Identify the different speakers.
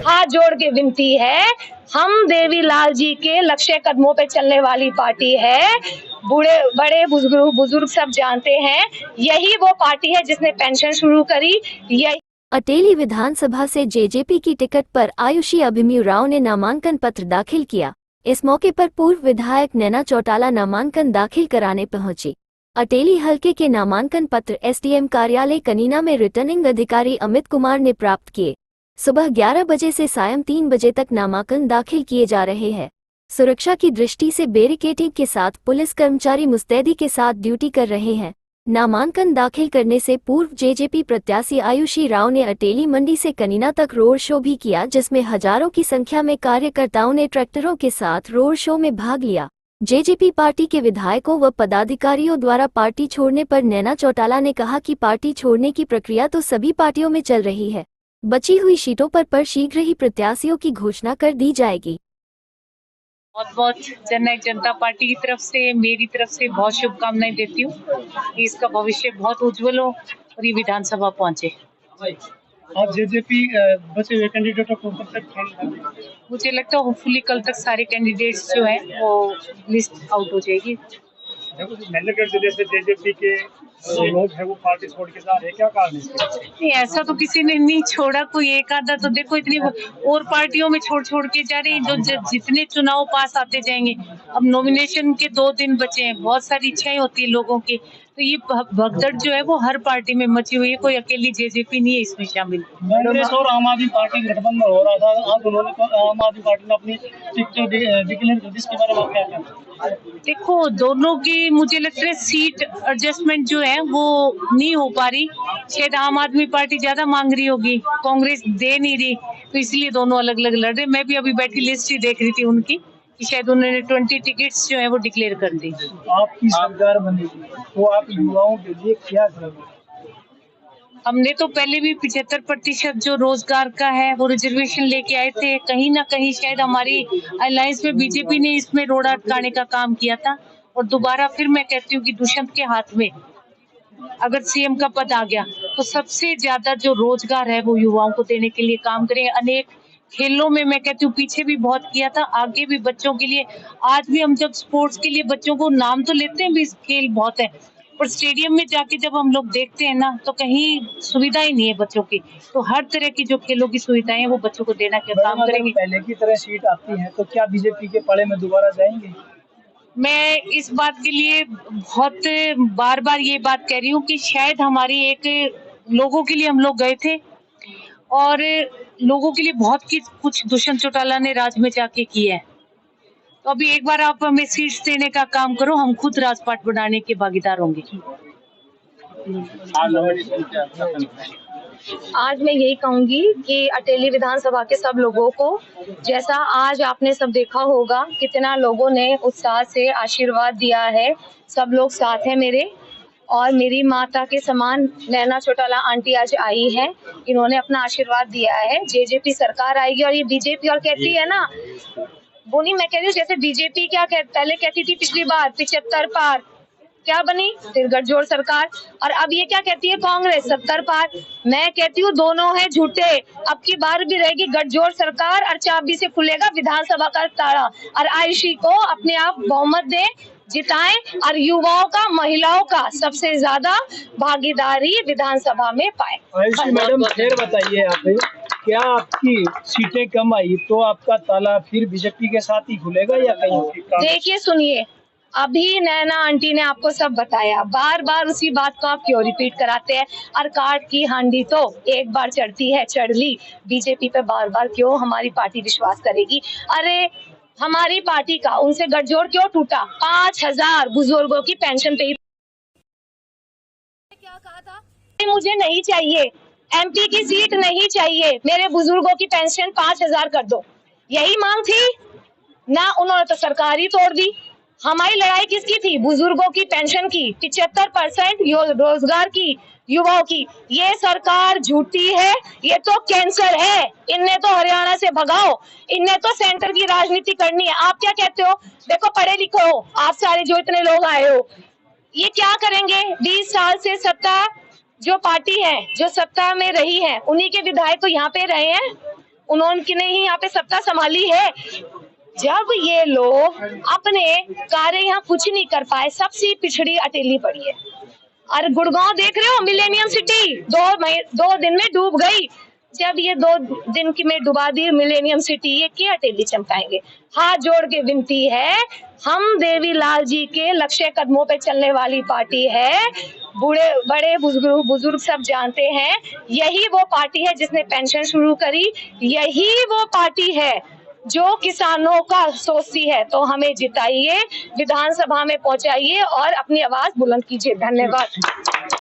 Speaker 1: हाथ जोड़ के विनती है, हम देवीलाल जी के लक्ष्य कदमों पे चलने वाली पार्टी है। बूढ़े बड़े बुजुर्ग सब जानते हैं, यही वो पार्टी है जिसने पेंशन शुरू करी। यही
Speaker 2: अटेली विधानसभा से जेजेपी की टिकट पर आयुषी अभिमन्यु राव ने नामांकन पत्र दाखिल किया। इस मौके पर पूर्व विधायक नैना चौटाला नामांकन दाखिल कराने पहुंची। अटेली हलके के नामांकन पत्र एसडीएम कार्यालय कनीना में रिटर्निंग अधिकारी अमित कुमार ने प्राप्त किए। सुबह 11 बजे से सायं 3 बजे तक नामांकन दाखिल किए जा रहे हैं। सुरक्षा की दृष्टि से बैरिकेडिंग के साथ पुलिस कर्मचारी मुस्तैदी के साथ ड्यूटी कर रहे हैं। नामांकन दाखिल करने से पूर्व जेजेपी प्रत्याशी आयुषी राव ने अटेली मंडी से कनीना तक रोड शो भी किया, जिसमें हजारों की संख्या में कार्यकर्ताओं ने ट्रैक्टरों के साथ रोड शो में भाग लिया। जेजेपी पार्टी के विधायकों व पदाधिकारियों द्वारा पार्टी छोड़ने पर नैना चौटाला ने कहा कि पार्टी छोड़ने की प्रक्रिया तो सभी पार्टियों में चल रही है, बची हुई सीटों पर शीघ्र ही प्रत्याशियों की घोषणा कर दी जाएगी।
Speaker 3: बहुत बहुत जननायक जनता पार्टी की तरफ से, मेरी तरफ से बहुत शुभकामनाएं देती हूँ कि इसका भविष्य बहुत उज्जवल हो और ये विधानसभा पहुंचे।
Speaker 4: आप जेजेपी बचे हुए कैंडिडेटों को कब तक?
Speaker 3: मुझे लगता है होपफुली कल तक सारे कैंडिडेट्स जो हैं वो लिस्ट आउट हो जाएगी।
Speaker 4: मेहनतगढ़ जिले से जेजेपी के लोग हैं वो पार्टी छोड़ के जा रहे हैं, क्या कारण है?
Speaker 3: नहीं, ऐसा तो किसी ने नहीं छोड़ा, कोई एक आधा तो देखो इतनी और पार्टियों में छोड़ के जा रहे हैं। जो जितने चुनाव पास आते जाएंगे, अब नॉमिनेशन के 2 दिन बचे हैं, बहुत सारी इच्छाएं होती है लोगों की, तो ये भगदड़ जो है वो हर पार्टी में मची हुई है, कोई अकेली जेजेपी नहीं है इसमें शामिल।
Speaker 4: कांग्रेस और आम आदमी पार्टी गठबंधन हो रहा था, अब उन्होंने आम आदमी पार्टी ने अपनी टिकट डिक्लेयर कर दी, इसके बारे में आप क्या कहते हैं?
Speaker 3: देखो, दोनों की मुझे लगता है सीट एडजस्टमेंट जो है वो नहीं हो पा रही। शायद आम आदमी पार्टी ज्यादा मांग रही होगी, कांग्रेस दे नहीं रही, तो इसलिए दोनों अलग अलग लड़ रहे। मैं भी अभी बैठी लिस्ट ही देख रही थी उनकी कि शायद उन्होंने 20 टिकट्स जो है वो डिक्लेयर कर दी।
Speaker 4: आपकी सरकार बनेगी तो आप युवाओं के लिए क्या करेंगे?
Speaker 3: हमने तो पहले भी 75% जो रोजगार का है वो रिजर्वेशन लेके आए थे। कहीं ना कहीं शायद हमारी अलायंस में बीजेपी ने इसमें रोड़ा अटकाने का काम किया था, और दोबारा फिर मैं कहती हूँ कि दुष्यंत के हाथ में अगर सीएम का पद आ गया तो सबसे ज्यादा जो रोजगार है वो युवाओं को देने के लिए काम करें। अनेक खेलों में मैं कहती हूँ पीछे भी बहुत किया था, आगे भी बच्चों के लिए। आज भी हम जब स्पोर्ट्स के लिए बच्चों को नाम तो लेते हैं, भी खेल बहुत है, पर स्टेडियम में जाके जब हम लोग देखते हैं ना तो कहीं सुविधा ही नहीं है बच्चों की। तो हर तरह की जो खेलों की सुविधाएं हैं वो बच्चों को देना का काम करेंगे।
Speaker 4: पहले की तरह सीट आती है तो क्या बीजेपी के पाले में दोबारा जाएंगे?
Speaker 3: मैं इस बात के लिए बहुत बार बार ये बात कह रही हूँ कि शायद हमारी एक लोगों के लिए हम लोग गए थे और लोगों के लिए बहुत कुछ दुष्यंत चौटाला ने राज में जाके किया है। तो अभी एक बार आप हमें सीट्स देने का काम करो, हम खुद राजपाट बनाने के भागीदार होंगे।
Speaker 1: आज मैं यही कहूंगी कि अटेली विधानसभा के सब लोगों को, जैसा आज आपने सब देखा होगा कितना लोगों ने उत्साह से आशीर्वाद दिया है, सब लोग साथ हैं मेरे, और मेरी माता के समान नैना चौटाला आंटी आज आई है, इन्होंने अपना आशीर्वाद दिया है। जेजेपी सरकार आएगी और ये बीजेपी और कहती है ना, वो नहीं, मैं कह रही हूँ जैसे बीजेपी पहले कहती थी पिछली बार 75 पार, क्या बनी फिर गठजोड़ सरकार, और अब ये क्या कहती है कांग्रेस 70 पार। मैं कहती हूँ दोनों है झूठे, अब की बार भी रहेगी गठजोड़ सरकार और चाबी से खुलेगा विधानसभा का ताला, और आयुषी को अपने आप बहुमत दे, जिताएं, और युवाओं का, महिलाओं का सबसे ज्यादा भागीदारी विधानसभा में पाए।
Speaker 4: आयुषी मैडम फिर बताइए, आप क्या आपकी सीटें कम आई तो आपका ताला फिर बीजेपी के साथ ही खुलेगा या कहीं?
Speaker 1: देखिए सुनिए, अभी नैना आंटी ने आपको सब बताया, बार बार उसी बात को आप क्यों रिपीट कराते हैं? और काट की हांडी तो एक बार चढ़ती है, चढ़ ली, बीजेपी पे बार बार क्यों हमारी पार्टी विश्वास करेगी? अरे हमारी पार्टी का उनसे गठजोड़ क्यों टूटा? 5000 बुजुर्गों की पेंशन पे ही क्या कहा था, मुझे नहीं चाहिए, एमपी की सीट नहीं चाहिए, मेरे बुजुर्गों की पेंशन 5000 कर दो, यही मांग थी ना? उन्होंने तो सरकार ही तोड़ दी। हमारी लड़ाई किसकी थी? बुजुर्गों की पेंशन की, 75% रोजगार की, युवाओं की। ये सरकार झूठी है, ये तो कैंसर है, इनने तो हरियाणा से भगाओ, इनने तो सेंटर की राजनीति करनी है। आप क्या कहते हो? देखो पढ़े लिखे हो आप सारे, जो इतने लोग आए हो, ये क्या करेंगे? 20 साल से सत्ता जो पार्टी है, जो सत्ता में रही है, उन्हीं के विधायक तो यहाँ पे रहे हैं, उन्होंने ही यहाँ पे सत्ता संभाली है। जब ये लोग अपने कार्य यहाँ कुछ नहीं कर पाए, सबसे पिछड़ी अटेली पड़ी है। और गुड़गांव देख रहे हो, मिलेनियम सिटी 2 दिन में डूब गई। जब ये 2 दिन की में डुबा दी मिलेनियम सिटी, ये क्या अटेली चमकाएंगे? हाथ जोड़ के विनती है, हम देवीलाल जी के लक्ष्य कदमों पे चलने वाली पार्टी है। बूढ़े बड़े बुजुर्ग सब जानते हैं, यही वो पार्टी है जिसने पेंशन शुरू करी, यही वो पार्टी है जो किसानों का सोचती है। तो हमें जिताइए, विधानसभा में पहुंचाइए और अपनी आवाज बुलंद कीजिए। धन्यवाद।